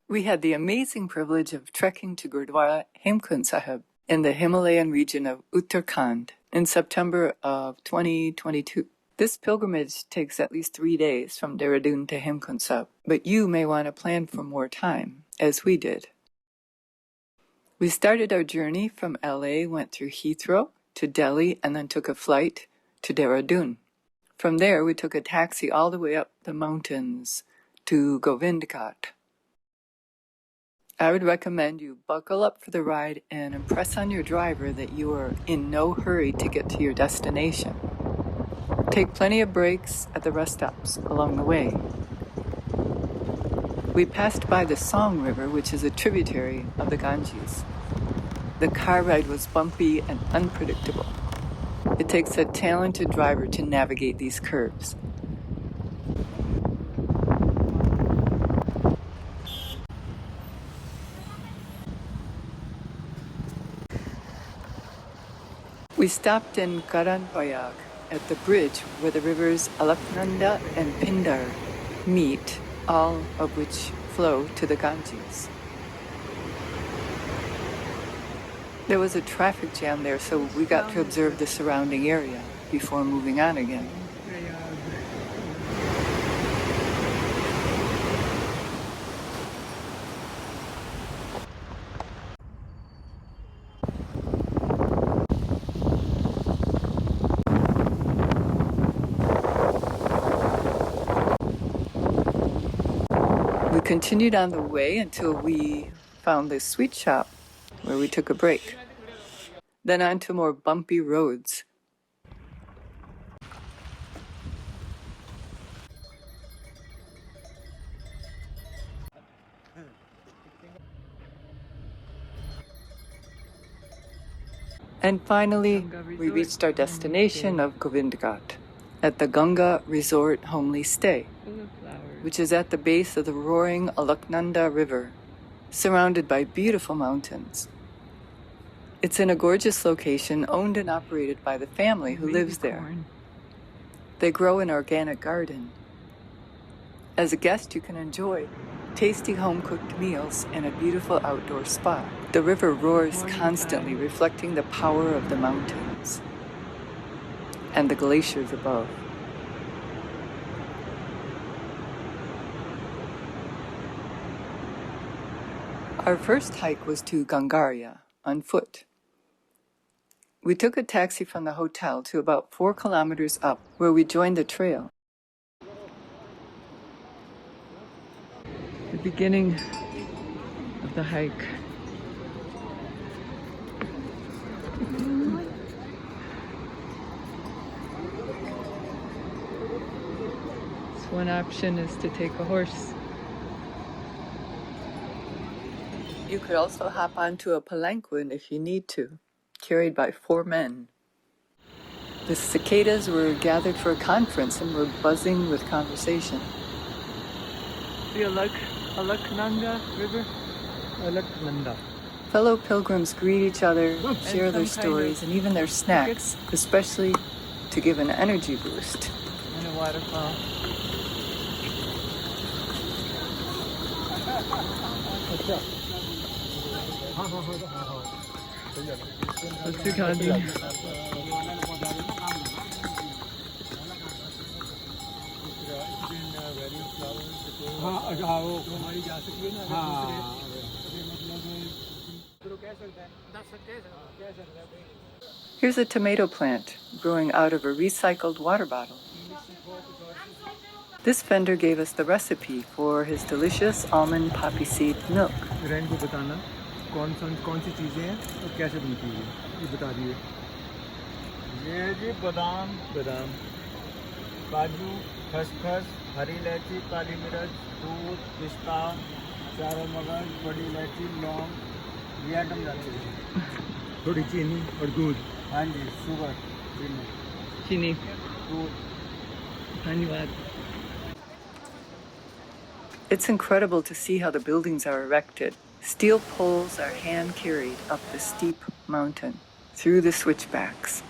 We had the amazing privilege of trekking to Gurdwara Hemkunt Sahib in the Himalayan region of Uttarakhand in September of 2022. This pilgrimage takes at least 3 days from Dehradun to Hemkunt Sahib, but you may want to plan for more time, as we did. We started our journey from LA, went through Heathrow to Delhi, and then took a flight to Dehradun. From there, we took a taxi all the way up the mountains to Govindagat. I would recommend you buckle up for the ride and impress on your driver that you are in no hurry to get to your destination. Take plenty of breaks at the rest stops along the way. We passed by the Song River, which is a tributary of the Ganges. The car ride was bumpy and unpredictable. It takes a talented driver to navigate these curves. We stopped in Karanpayag at the bridge where the rivers Alaknanda and Pindar meet, all of which flow to the Ganges. There was a traffic jam there, so we got to observe the surrounding area before moving on again. We continued on the way until we found this sweet shop where we took a break. Then on to more bumpy roads. And finally, we reached our destination of Govindagat at the Ganga Resort Homely Stay, which is at the base of the roaring Alaknanda River, surrounded by beautiful mountains. It's in a gorgeous location owned and operated by the family who lives there. They grow an organic garden. As a guest, you can enjoy tasty home-cooked meals and a beautiful outdoor spa. The river roars constantly, reflecting the power of the mountains and the glaciers above. Our first hike was to Ghangaria on foot. We took a taxi from the hotel to about 4 kilometers up, where we joined the trail. The beginning of the hike. So one option is to take a horse. You could also hop onto a palanquin if you need to, carried by 4 men. The cicadas were gathered for a conference and were buzzing with conversation. The Alaknanda River? Alaknanda. Fellow pilgrims greet each other, share their stories, and even their snacks, especially to give an energy boost. And a waterfall. Here's a tomato plant growing out of a recycled water bottle. This vendor gave us the recipe for his delicious almond poppy seed milk. कौन सी चीजें हैं और कैसे बनती है ये बता दिए ये जी बादाम काजू खसखस हरी इलायची काली मिर्च दूध पिस्ता चारों मगज बड़ी इलायची लौंग ये आइटम जाते हैं थोड़ी चीनी और दूध हाँ जी शुगर चीनी दूध धन्यवाद. It's incredible to see how the buildings are erected. Steel poles are hand-carried up the steep mountain, through the switchbacks.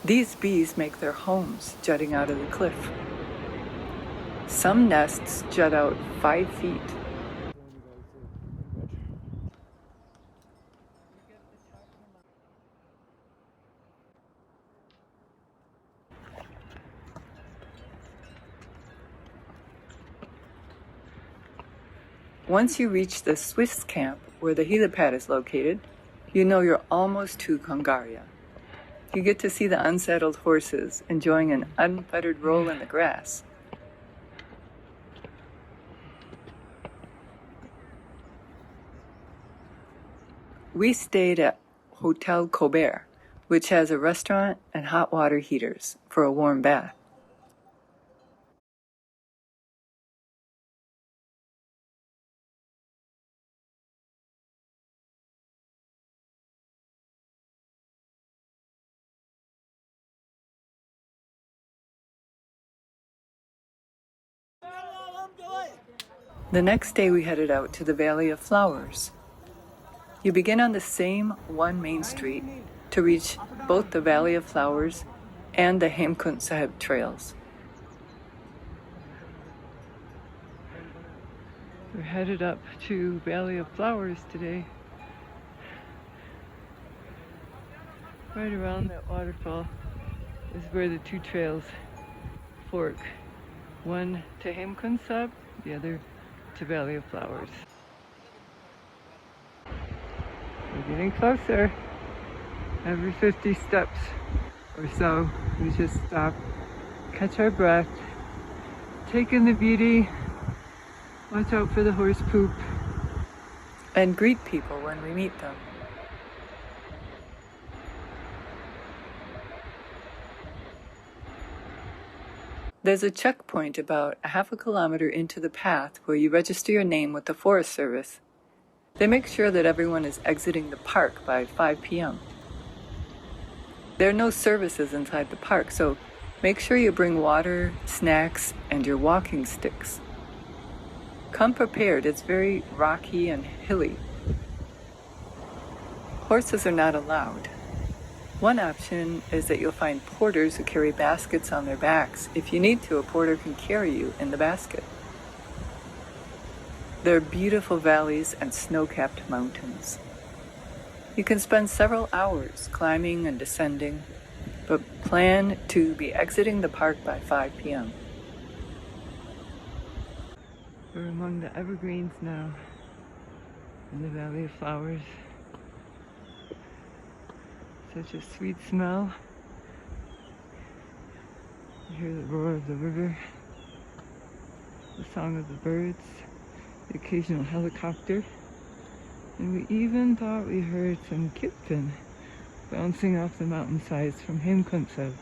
These bees make their homes jutting out of the cliff. Some nests jut out 5 feet. Once you reach the Swiss camp, where the helipad is located, you know you're almost to Ghangaria. You get to see the unsaddled horses enjoying an unfettered roll in the grass. We stayed at Hotel Colbert, which has a restaurant and hot water heaters for a warm bath. The next day we headed out to the Valley of Flowers. You begin on the same one main street to reach both the Valley of Flowers and the Hemkunt Sahib trails. We're headed up to Valley of Flowers today. Right around that waterfall is where the two trails fork. One to Hemkunt Sahib, the other to Valley of Flowers. We're getting closer. Every 50 steps or so, we just stop, catch our breath, take in the beauty, watch out for the horse poop, and greet people when we meet them. There's a checkpoint about a half a kilometer into the path where you register your name with the Forest Service. They make sure that everyone is exiting the park by 5 p.m. There are no services inside the park, so make sure you bring water, snacks, and your walking sticks. Come prepared, it's very rocky and hilly. Horses are not allowed. One option is that you'll find porters who carry baskets on their backs. If you need to, a porter can carry you in the basket. There are beautiful valleys and snow-capped mountains. You can spend several hours climbing and descending, but plan to be exiting the park by 5 p.m. We're among the evergreens now in the Valley of Flowers. Such a sweet smell. You hear the roar of the river, the song of the birds, the occasional helicopter, and we even thought we heard some kirtan bouncing off the mountainsides from Hemkunt Sahib.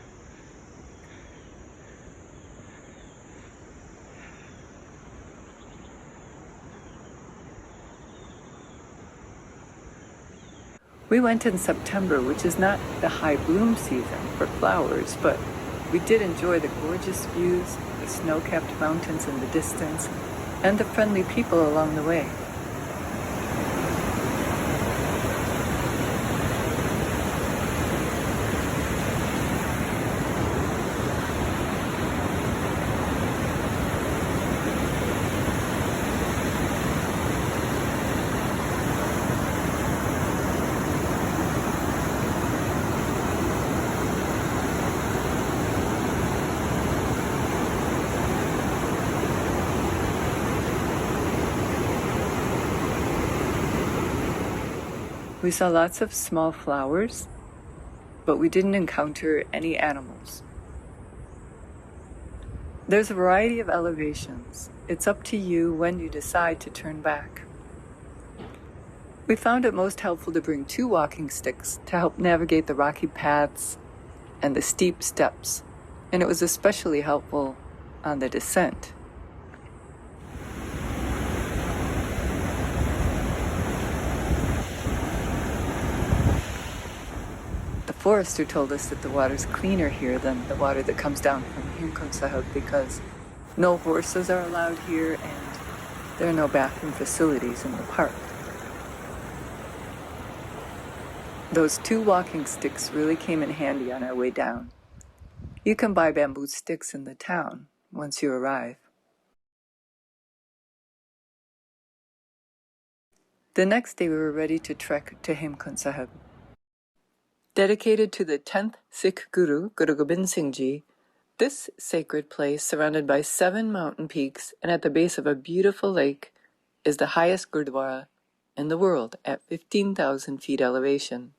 We went in September, which is not the high bloom season for flowers, but we did enjoy the gorgeous views, the snow-capped mountains in the distance, and the friendly people along the way. We saw lots of small flowers, but we didn't encounter any animals. There's a variety of elevations. It's up to you when you decide to turn back. We found it most helpful to bring 2 walking sticks to help navigate the rocky paths and the steep steps, and it was especially helpful on the descent. The forester told us that the water's cleaner here than the water that comes down from Hemkunt Sahib because no horses are allowed here and there are no bathroom facilities in the park. Those 2 walking sticks really came in handy on our way down. You can buy bamboo sticks in the town once you arrive. The next day we were ready to trek to Hemkunt Sahib. Dedicated to the 10th Sikh Guru, Guru Gobind Singh Ji, this sacred place, surrounded by 7 mountain peaks and at the base of a beautiful lake, is the highest Gurdwara in the world at 15,000 feet elevation.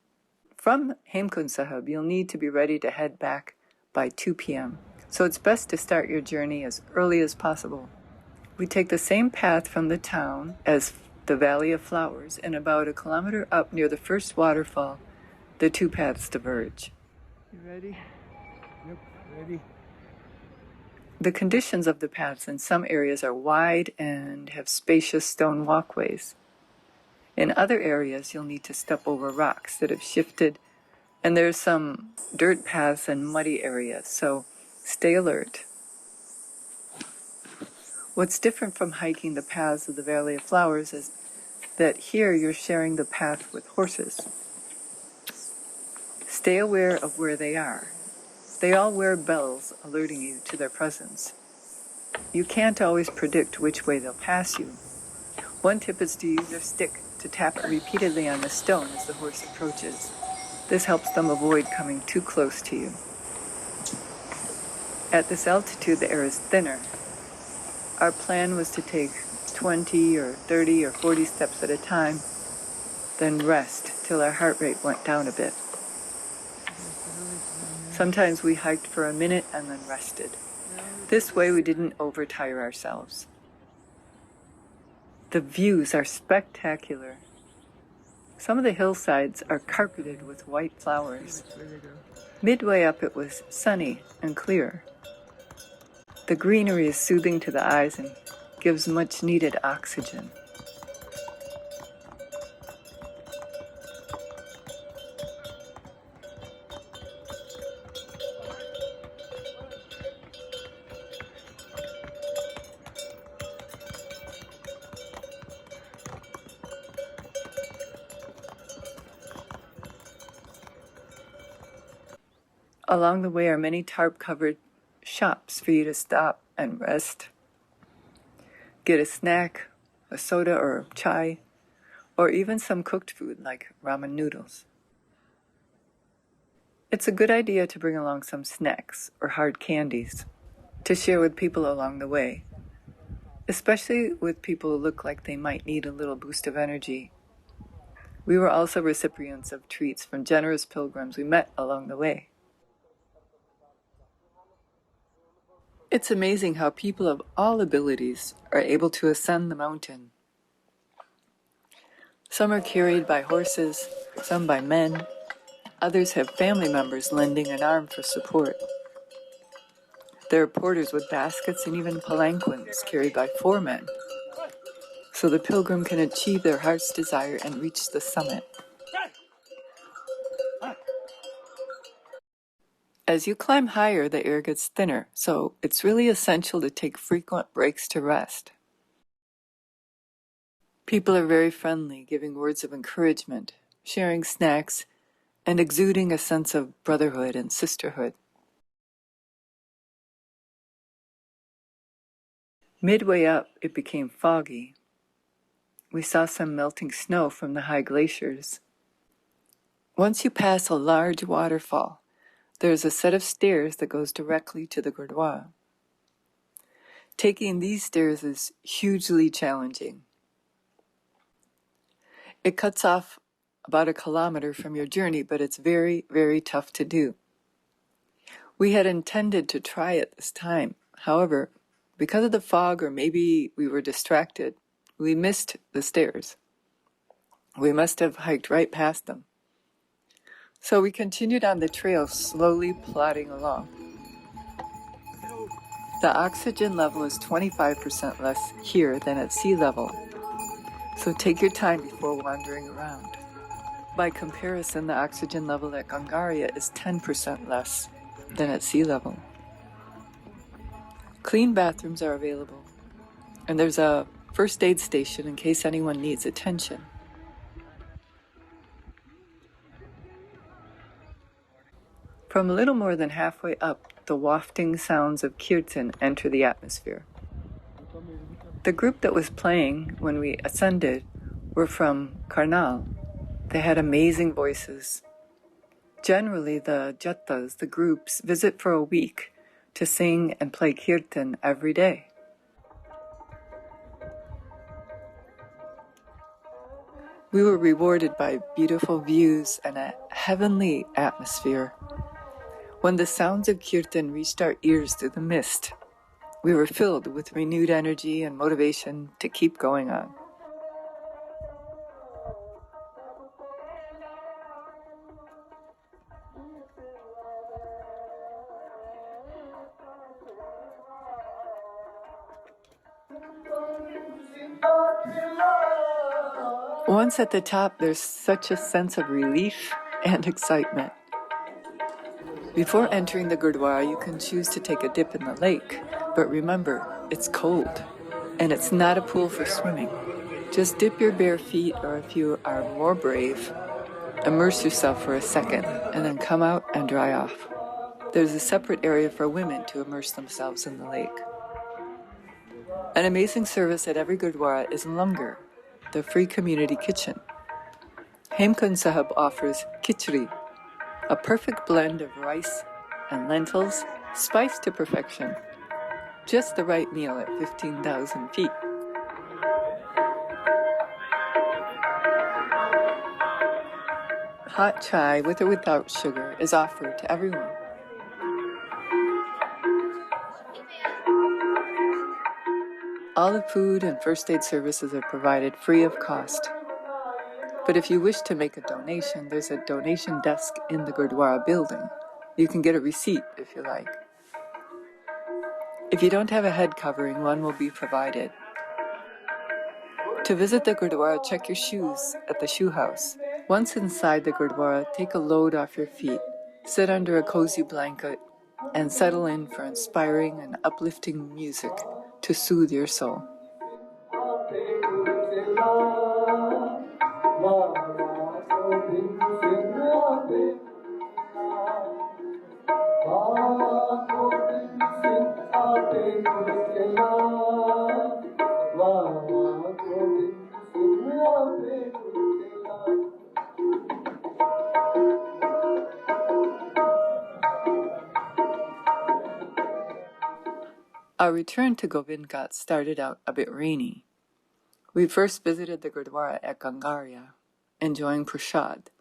From Hemkunt Sahib, you'll need to be ready to head back by 2 p.m., so it's best to start your journey as early as possible. We take the same path from the town as the Valley of Flowers, and about 1 kilometer up near the first waterfall, the 2 paths diverge. You ready? Yep, ready. The conditions of the paths in some areas are wide and have spacious stone walkways. In other areas, you'll need to step over rocks that have shifted, and there's some dirt paths and muddy areas, so stay alert. What's different from hiking the paths of the Valley of Flowers is that here you're sharing the path with horses. Stay aware of where they are. They all wear bells alerting you to their presence. You can't always predict which way they'll pass you. One tip is to use your stick to tap it repeatedly on the stone as the horse approaches. This helps them avoid coming too close to you. At this altitude, the air is thinner. Our plan was to take 20 or 30 or 40 steps at a time, then rest till our heart rate went down a bit. Sometimes we hiked for a minute and then rested. This way we didn't overtire ourselves. The views are spectacular. Some of the hillsides are carpeted with white flowers. Midway up it was sunny and clear. The greenery is soothing to the eyes and gives much needed oxygen. Along the way are many tarp-covered shops for you to stop and rest. Get a snack, a soda or chai, or even some cooked food like ramen noodles. It's a good idea to bring along some snacks or hard candies to share with people along the way, especially with people who look like they might need a little boost of energy. We were also recipients of treats from generous pilgrims we met along the way. It's amazing how people of all abilities are able to ascend the mountain. Some are carried by horses, some by men. Others have family members lending an arm for support. There are porters with baskets and even palanquins carried by 4 men, so the pilgrim can achieve their heart's desire and reach the summit. As you climb higher, the air gets thinner, so it's really essential to take frequent breaks to rest. People are very friendly, giving words of encouragement, sharing snacks, and exuding a sense of brotherhood and sisterhood. Midway up, it became foggy. We saw some melting snow from the high glaciers. Once you pass a large waterfall, there is a set of stairs that goes directly to the Gurdwara. Taking these stairs is hugely challenging. It cuts off about 1 kilometer from your journey, but it's very, very tough to do. We had intended to try it this time. However, because of the fog, or maybe we were distracted, we missed the stairs. We must have hiked right past them. So we continued on the trail, slowly plodding along. The oxygen level is 25% less here than at sea level, so take your time before wandering around. By comparison, the oxygen level at Ghangaria is 10% less than at sea level. Clean bathrooms are available, and there's a first aid station in case anyone needs attention. From a little more than halfway up, the wafting sounds of kirtan enter the atmosphere. The group that was playing when we ascended were from Karnal. They had amazing voices. Generally, the jattas, the groups, visit for a week to sing and play kirtan every day. We were rewarded by beautiful views and a heavenly atmosphere. When the sounds of kirtan reached our ears through the mist, we were filled with renewed energy and motivation to keep going on. Once at the top, there's such a sense of relief and excitement. Before entering the Gurdwara, you can choose to take a dip in the lake, but remember, it's cold, and it's not a pool for swimming. Just dip your bare feet, or if you are more brave, immerse yourself for a second, and then come out and dry off. There's a separate area for women to immerse themselves in the lake. An amazing service at every Gurdwara is langar, the free community kitchen. Hemkunt Sahib offers khichdi, a perfect blend of rice and lentils, spiced to perfection. Just the right meal at 15,000 feet. Hot chai, with or without sugar, is offered to everyone. All the food and first aid services are provided free of cost. But if you wish to make a donation, there's a donation desk in the Gurdwara building. You can get a receipt if you like. If you don't have a head covering, one will be provided. To visit the Gurdwara, check your shoes at the shoe house. Once inside the Gurdwara, take a load off your feet, sit under a cozy blanket, and settle in for inspiring and uplifting music to soothe your soul. Our return to Govindghat started out a bit rainy. We first visited the Gurdwara at Ghangaria, enjoying prasad,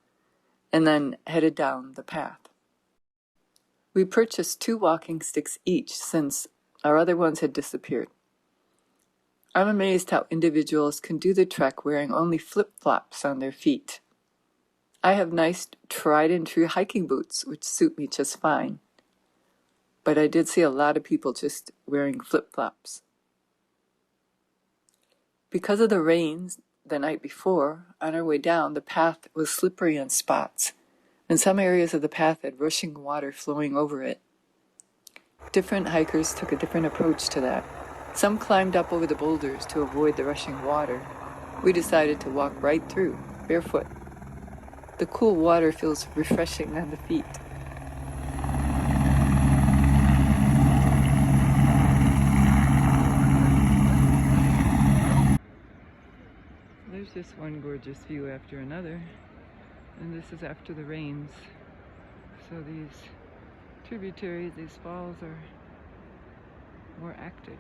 and then headed down the path. We purchased 2 walking sticks each since our other ones had disappeared. I'm amazed how individuals can do the trek wearing only flip-flops on their feet. I have nice tried-and-true hiking boots, which suit me just fine. But I did see a lot of people just wearing flip-flops. Because of the rains the night before, on our way down, the path was slippery in spots, and some areas of the path had rushing water flowing over it. Different hikers took a different approach to that. Some climbed up over the boulders to avoid the rushing water. We decided to walk right through, barefoot. The cool water feels refreshing on the feet. There's just one gorgeous view after another, and this is after the rains. So these tributaries, these falls are more active.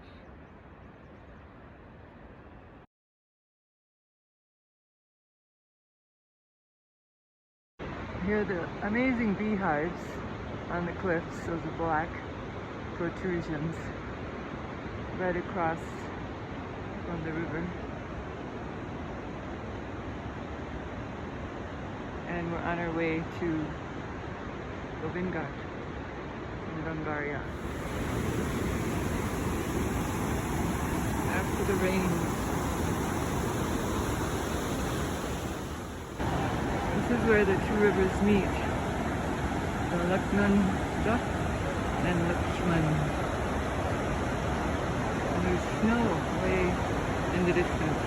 Here are the amazing beehives on the cliffs, those are black protrusions right across from the river. And we're on our way to Govindagat in Ghangaria. After the rains. This is where the 2 rivers meet. The Ghat and Lakshman. And there's snow way in the distance.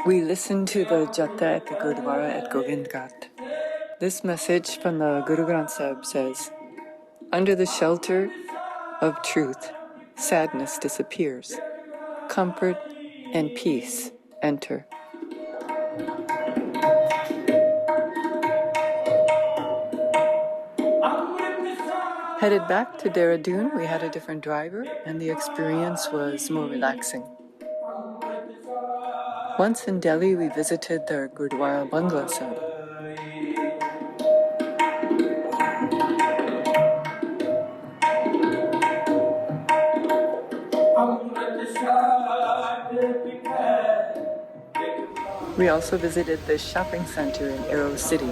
We listened to the Jata at the Gurdwara at Govindghat. This message from the Guru Gobind Singh Ji says, "Under the shelter of truth, sadness disappears. Comfort and peace enter." Headed back to Dehradun, we had a different driver, and the experience was more relaxing. Once in Delhi, we visited the Gurdwara Bangla Sahib. We also visited the shopping center in Aero City,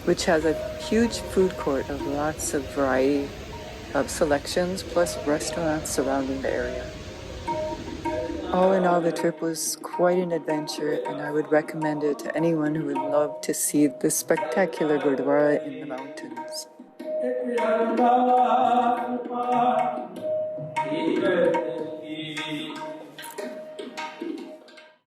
which has a huge food court of lots of variety of selections, plus restaurants surrounding the area. All in all, the trip was quite an adventure, and I would recommend it to anyone who would love to see the spectacular Gurdwara in the mountains.